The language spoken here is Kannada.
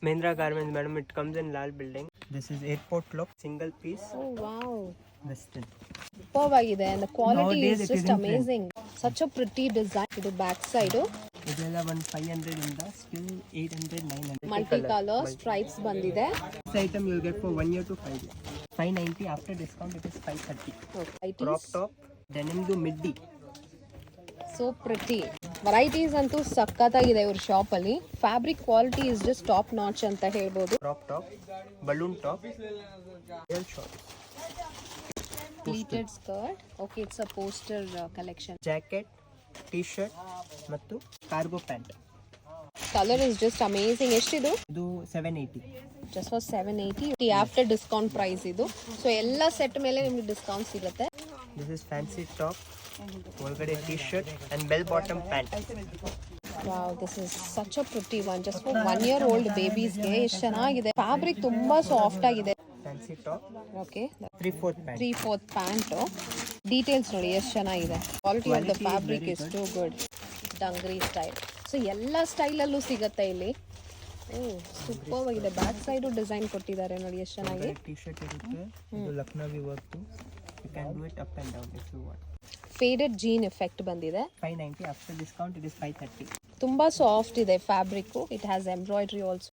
Mahindra Garments, madam. It comes in Lal building. This is airport look, single piece, Oh wow. western. ಸೂಪರ್ವಾಗಿದೆ and the quality Nowadays is it just is in amazing. Such a pretty design. ಇದು ಬ್ಯಾಕ್ ಸೈಡ್ ಇದೆಲ್ಲ ಒಂದು 500 ಇಂದ ಸ್ಟಿಲ್ 800 900 ಮಲ್ಟಿ ಕಲರ್ ಸ್ಟ್ರೈಪ್ಸ್ ಬಂದಿದೆ. This item you'll get for 1 year to 5 years. 590 after discount it is 530. Crop top, denim to midi. So pretty. Varieties ಅಂತೂ ಸಕ್ಕತ್ತಾಗಿದೆ ಇವ್ರ ಶಾಪ್ ಅಲ್ಲಿ. Fabric quality is just top notch ಅಂತ ಹೇಳ್ಬೋದು. Crop top, balloon top, real short. Pleated skirt. Okay, it's a poster collection. Jacket, t-shirt ಮತ್ತು cargo pant. Color is just amazing. ಎಷ್ಟಿದು? ಇದು 780. Just for 780 after discount price ಇದು. ಸೊ ಎಲ್ಲ ಸೆಟ್ ಮೇಲೆ ನಿಮಗೆ ಡಿಸ್ಕೌಂಟ್ ಸಿಗುತ್ತೆ. This is fancy top, ಒಳಗಡೆ t-shirt and bell bottom pant. Wow, this is such a pretty one. Just for 1 year old babies ಗೆ ಎಷ್ಟು ಚೆನ್ನಾಗಿದೆ. ಫ್ಯಾಬ್ರಿಕ್ ತುಂಬಾ ಸಾಫ್ಟ್ ಆಗಿದೆ. Fancy top. Okay 3/4 pant. 3/4 pant. Details ನೋಡಿ ಎಷ್ಟು ಚೆನ್ನಾಗಿದೆ. Quality of the fabric is too good. Dungaree style. So ಎಲ್ಲ ಸ್ಟೈಲಲ್ಲೂ ಸಿಗುತ್ತೆ ಇಲ್ಲಿ. ಸೂಪರ್ ಆಗಿದೆ. ಬ್ಯಾಕ್ ಸೈಡು ಡಿಸೈನ್ ಕೊಟ್ಟಿದ್ದಾರೆ ನೋಡಿ ಎಷ್ಟು ಚೆನ್ನಾಗಿ. t-shirt ಇರುತ್ತೆ. ಇದು Lucknowi work. You can do it up and down if you want. Faded jean effect ಬಂದಿದೆ. 590 after discount it is 530. ತುಂಬಾ ಸಾಫ್ಟ್ ಇದೆ fabric. It has embroidery also.